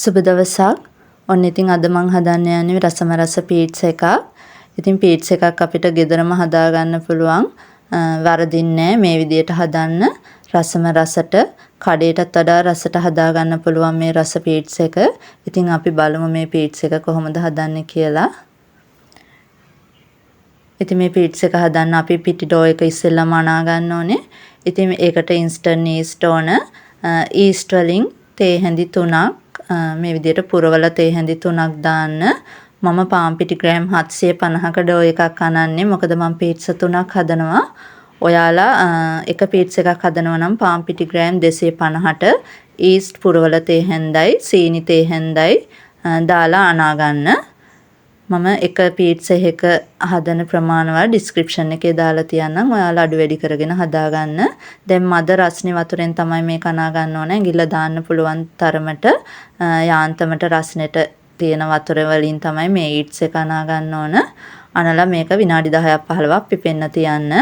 සුබ දවසක්. ඔන්න ඉතින් අද මං හදන්න යන්නේ රසම රස පීට්සා එකක්. ඉතින් පීට්සා එකක් අපිට ගෙදරම හදාගන්න පුළුවන්. වරදින්නේ මේ විදියට හදන්න. රසම රසට කඩේටත් වඩා රසට හදාගන්න පුළුවන් මේ රස පීට්සා එක. ඉතින් අපි බලමු මේ පීට්සා එක කොහොමද හදන්නේ කියලා. ඉතින් මේ පීට්සා එක හදන්න අපි පිටි ඩෝ එක ඉස්සෙල්ලාම අනා ගන්න ඕනේ. ඉතින් ඒකට ඉන්ස්ටන්ට් ඊස්ට් ඕන. ඊස්ට් වලින් තේ හැඳි 3ක් මේ විදිහට පුරවලා තේ හැඳි 3ක් දාන්න. මම පාන් පිටි ග්‍රෑම් 750ක ඩෝ එකක් අනන්නේ. මොකද මම පීට්සා 3ක් හදනවා. ඔයාලා එක පීට්සා එකක් හදනවා නම් පාන් පිටි ග්‍රෑම් 250ට ඊස්ට් පුරවලා තේ හැඳයි සීනි තේ හැඳයි දාලා අනා ගන්න. මම එක පීට්සා එක හදන ප්‍රමාණවල ඩිස්ක්‍රිප්ෂන් එකේ දාලා තියන්නම්. ඔයාලා අඩු වැඩි කරගෙන හදාගන්න. දැන් මද රස්නේ වතුරෙන් තමයි මේක අනා ගන්න ඕනේ. ඇඟිල්ල දාන්න පුළුවන් තරමට යාන්තමට රස්නෙට තියෙන වතුර වලින් තමයි මේ ඊට්ස් එක අනා ගන්න ඕන. අනලා මේක විනාඩි 10ක් 15ක් පිපෙන්න තියන්න.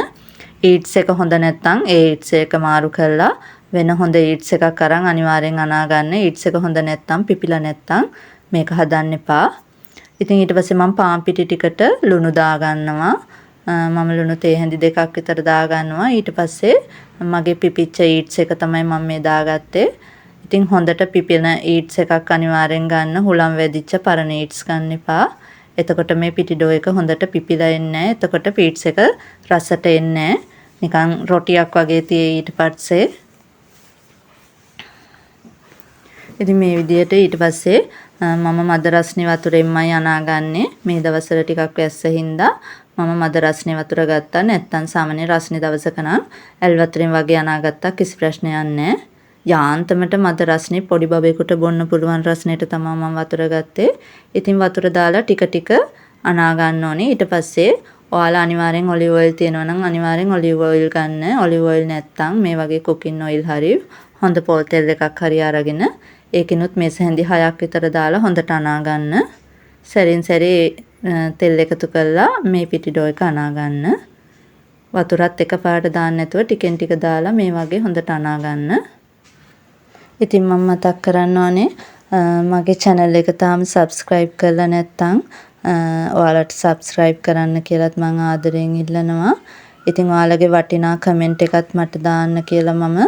ඊට්ස් එක හොඳ නැත්නම් ඒ ඊට්ස් එක මාරු කරලා වෙන හොඳ ඊට්ස් එකක් අරන් අනිවාර්යෙන් අනා ගන්න. ඊට්ස් එක හොඳ නැත්නම් පිපිලා නැත්නම් මේක හදන්න එපා. ඉතින් ඊට පස්සේ මම පාන් පිටි ටිකට ලුණු දා ගන්නවා. මම ලුණු තේ හැඳි 2ක් විතර දා ගන්නවා. ඊට පස්සේ මගේ පිපිච්ච ඊට්ස් එක තමයි මම මේ දාගත්තේ. ඉතින් හොඳට පිපෙන ඊට්ස් එකක් අනිවාර්යෙන් ගන්න. හුලම් වැදිච්ච පරණ ඊට්ස් ගන්න එපා. එතකොට මේ පිටි ඩෝ එක හොඳට පිපිලා එන්නේ නැහැ. එතකොට පීට්ස් එක රසට එන්නේ නැහැ. නිකන් රොටියක් වගේ තියේ ඊට පස්සේ. ඉතින් මේ විදිහට ඊට පස්සේ මම මද රස්නේ වතුරෙන්මයි අනාගන්නේ. මේ දවස්වල ටිකක් වැස්ස හින්දා මම මද රස්නේ වතුර ගත්තා. නැත්තම් සාමාන්‍ය රස්නේ දවසක නම් ඇල් වතුරෙන් වගේ අනාගත්තා කිසි ප්‍රශ්නයක් නැහැ. යාන්තමට මද රස්නේ පොඩි බබෙකුට බොන්න පුළුවන් රස්නෙට තමයි මම වතුර ගත්තේ. ඉතින් වතුර දාලා ටික ටික අනා ගන්න ඕනේ. ඊට පස්සේ ඔයාලා අනිවාර්යෙන් ඔලිව් ඔයිල් තියෙනවා නම් අනිවාර්යෙන් ඔලිව් ඔයිල් ගන්න. ඔලිව් ඔයිල් නැත්තම් මේ වගේ කුකින් ඔයිල් හරි හොඳ පොල් තෙල් එකක් හරි අරගෙන ඒකිනුත් මේස හැඳි 6ක් විතර දාලා හොඳට අනා ගන්න. සැරින් සැරේ තෙල් එකතු කරලා මේ පිටි ඩෝ එක අනා ගන්න. වතුරත් එකපාරට දාන්න නැතුව ටිකෙන් ටික දාලා මේ වගේ හොඳට අනා ගන්න. ඉතින් මම මතක් කරන්න ඕනේ මගේ channel එක තාම subscribe කරලා නැත්නම් ඔයාලට subscribe කරන්න කියලාත් මම ආදරෙන් ඉල්ලනවා. ඉතින් ඔයාලගේ වටිනා comment එකත් මට දාන්න කියලා මම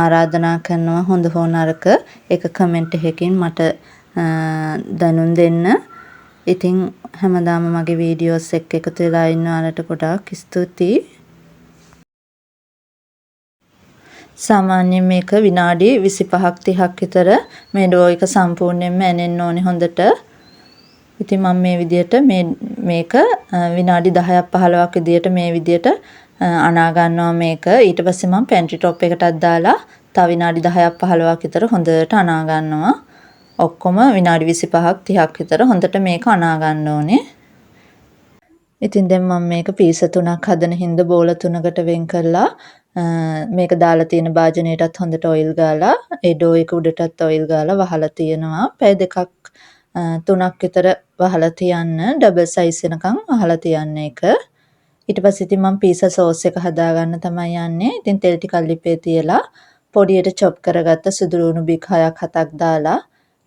ආරාධනා කරනවා. හොඳ හෝ නරක එක කමෙන්ට් එකකින් මට දැනුම් දෙන්න. ඉතින් හැමදාම මගේ වීඩියෝස් එක්ක එකතු වෙලා ඉන්න ඔයාලට ගොඩාක් ස්තුතියි. සාමාන්‍යයෙන් මේක විනාඩි 25ක් 30ක් විතර මේ ඩෝ එක සම්පූර්ණයෙන්ම ඇනෙන්න ඕනේ හොඳට. ඉතින් මම මේ විදියට මේක විනාඩි 10ක් 15ක් විදියට මේ විදියට අනා ගන්නවා මේක. ඊට පස්සේ මම පැන්ට්‍රි টොප් එකටත් දාලා තව විනාඩි 10ක් 15ක් විතර හොඳට අනා ගන්නවා. ඔක්කොම විනාඩි 25ක් 30ක් විතර හොඳට මේක අනා ගන්න ඕනේ. ඉතින් දැන් මම මේක පීස 3ක් හදන හින්දා බෝල 3කට වෙන් කරලා මේක දාලා තියෙන භාජනයටත් හොඳට ඔයිල් ගාලා ඒ ඩෝ එක උඩටත් ඔයිල් ගාලා වහලා තියෙනවා. පැය 2ක් 3ක් විතර වහලා තියන්න. ඩබල් සයිස් වෙනකන් වහලා තියන්න ඒක. ඊට පස්සේ ඉතින් මම පීසා සෝස් එක හදාගන්න තමයි යන්නේ. ඉතින් තෙල් ටිකක් ලිපේ තියලා පොඩියට චොප් කරගත්ත සුදු ලුණු බික් 6ක් 7ක් දාලා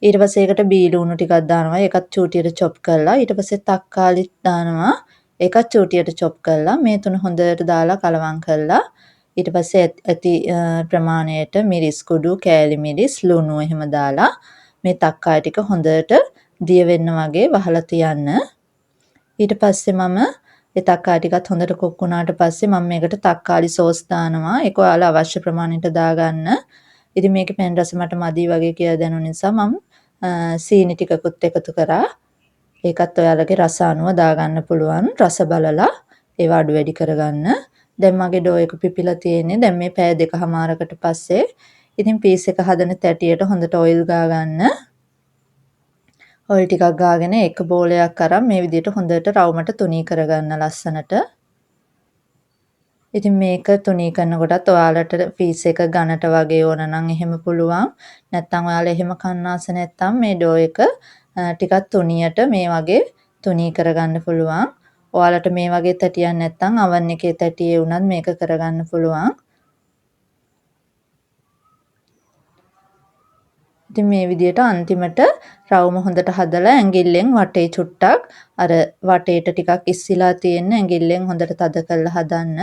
ඊට පස්සේ ඒකට බී ලුණු ටිකක් දානවා. ඒකත් චූටියට චොප් කරලා ඊට පස්සේ තක්කාලිත් දානවා. ඒකත් චූටියට චොප් කරලා මේ තුන හොඳට දාලා කලවම් කරලා ඊට පස්සේ ඇති ප්‍රමාණයට මිරිස් කුඩු කෑලි මිරිස් ලුණු එහෙම දාලා මේ තක්කාලි ටික හොඳට දිය වෙන්න වගේ වහලා තියන්න. ඊට පස්සේ මම ඒ තක්කාලි ටිකත් හොඳට කුක් වුණාට පස්සේ මම මේකට තක්කාලි සෝස් දානවා. ඒක ඔයාලා අවශ්‍ය ප්‍රමාණයට දාගන්න. ඉතින් මේකේ පැන් රස මට මදි වගේ කියලා දැනුන නිසා මම සීනි ටිකකුත් එකතු කරා. ඒකත් ඔයාලගේ රස අනුව දාගන්න පුළුවන්. රස බලලා ඒව අඩු වැඩි කරගන්න. දැන් මගේ ඩෝ එක පිපිලා තියෙන්නේ. දැන් මේ පැය 2කමාරකට පස්සේ ඉතින් පීස් එක හදන තැටියට හොඳට ඔයිල් ගා ගන්න. ඔයිල් ටිකක් ගාගෙන එක බෝලයක් අරන් මේ විදිහට හොඳට රවුමට තුනී කරගන්න ලස්සනට. ඉතින් මේක තුනී කරනකොටත් ඔයාලට පීස් එක ඝනට වගේ ඕන නම් එහෙම පුළුවන්. නැත්නම් ඔයාලා එහෙම කන්නාස නැත්නම් මේ ඩෝ එක ටිකක් තුනියට මේ වගේ තුනී කරගන්න පුළුවන්. ඔයාලට මේ වගේ තැටියක් නැත්නම් oven එකේ තැටියේ උනත් මේක කරගන්න පුළුවන්. ඉතින් මේ විදිහට අන්තිමට රවුම හොඳට හදලා ඇඟිල්ලෙන් වටේ චුට්ටක් අර වටේට ටිකක් ඉස්සිලා තියෙන ඇඟිල්ලෙන් හොඳට තද කරලා හදන්න.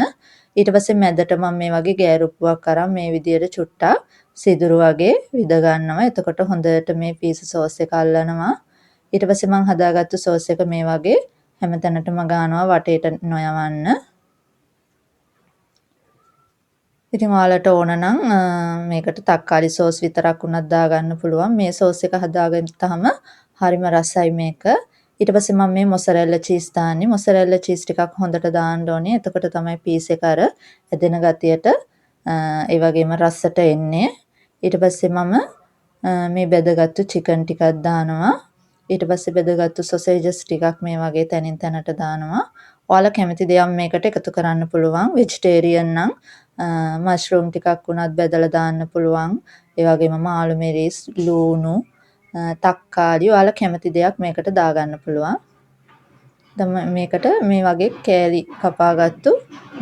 ඊට පස්සේ මැදට මම මේ වගේ ගෑරුප්පුවක් අරන් මේ විදිහට චුට්ටක් සිදුරු වගේ විද ගන්නවා. එතකොට හොඳට මේ පීස සෝස් එක අල්ලනවා. ඊට පස්සේ මම හදාගත්තු සෝස් එක මේ වගේ හැමතැනටම ගානවා වටේට නොයවන්න. ඉතින් ඔයාලට ඕන නම් මේකට තක්කාලි සෝස් විතරක් උනත් දාගන්න පුළුවන්. මේ සෝස් එක හදාගත්තාම හරිම රසයි මේක. ඊට පස්සේ මම මේ මොසරෙල්ලා චීස් දාන්නේ. මොසරෙල්ලා චීස් ටිකක් හොඳට දාන්න ඕනේ. එතකොට තමයි පීස් එක අර ඇදෙන ගතියට ඒ වගේම රසට එන්නේ. ඊට පස්සේ මම මේ බෙදගත්තු චිකන් ටිකක් දානවා. ඊට පස්සේ බෙදගත්තු සොසේජස් ටිකක් මේ වගේ තැනින් තැනට දානවා. ඔයාලා කැමති දේවල් මේකට එකතු කරන්න පුළුවන්. වෙජිටේරියන් නම් මෂ්රූම් ටිකක් උනත් බෙදලා දාන්න පුළුවන්. ඒ වගේම මාළු මිරිස්, ලූණු, තක්කාලි ඔයාලා කැමති දෙයක් මේකට දාගන්න පුළුවන්. දැන් මේකට මේ වගේ කෑලි කපාගත්තු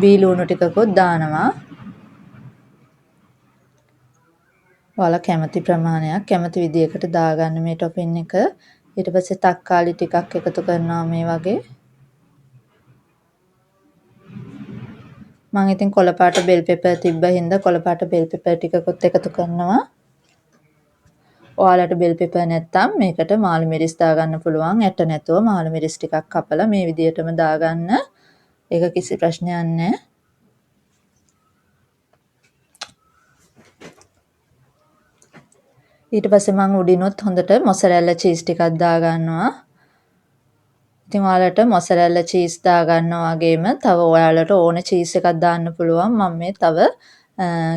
බීලූණු ටිකකුත් දානවා. ඔයාලා කැමති ප්‍රමාණයක් කැමති විදියකට දාගන්න මේ ටොපින් එක. ඊට පස්සේ තක්කාලි ටිකක් එකතු කරනවා මේ වගේ. මම ඉතින් කොළපාට බෙල් පෙපර් තිබ්බ හින්දා කොළපාට බෙල් පෙපර් ටිකකුත් එකතු කරනවා. ඔයාලට බෙල් පෙපර් නැත්තම් මේකට මාළු මිරිස් දාගන්න පුළුවන්. ඇට නැතුව මාළු මිරිස් ටිකක් කපලා මේ විදියටම දාගන්න. ඒක කිසි ප්‍රශ්නයක් නැහැ. ඊට පස්සේ මම උඩිනුත් හොඳට මොසරෙල්ලා චීස් ටිකක් දාගන්නවා. ඉතින් ඔයාලට මොසරෙල්ලා චීස් දාගන්නවා වගේම තව ඔයාලට ඕන චීස් එකක් දාන්න පුළුවන්. මම මේ තව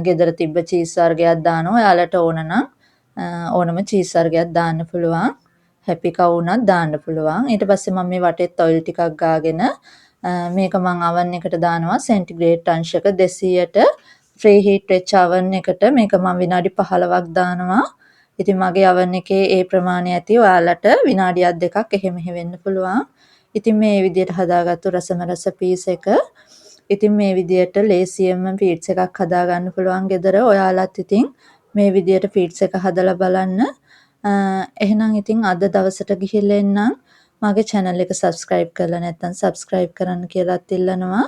ගෙදර තිබ්බ චීස් වර්ගයක් දානවා. ඔයාලට ඕන නම් ඕනම චීස් වර්ගයක් දාන්න පුළුවන්. හැපි කව් උනත් දාන්න පුළුවන්. ඊට පස්සේ මම මේ වටේත් ඔයිල් ටිකක් ගාගෙන මේක මම oven එකට දානවා සෙන්ටිග්‍රේඩ් අංශක 200ට ෆ්‍රී හීට් වෙච්ච oven එකට මේක මම විනාඩි 15ක් දානවා. ඉතින් මගේ oven එකේ ඒ ප්‍රමාණය ඇති ඔයාලට විනාඩියක් දෙකක් එහෙම වෙන්න පුළුවන්. ඉතින් මේ විදිහට හදාගත්තු රසම රස පීස් එක ඉතින් මේ විදිහට ලේසියෙන්ම පීට්ස් එකක් හදාගන්න පුළුවන් ගෙදර. ඔයාලත් ඉතින් මේ විදිහට පීට්ස් එක හදලා බලන්න. එහෙනම් ඉතින් අද දවසට ගිහිල්ලා එන්නම්. මගේ channel එක subscribe කරලා නැත්නම් subscribe කරන්න කියලාත් ඉල්ලනවා.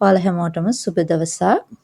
ඔයාලා හැමෝටම සුබ දවසක්.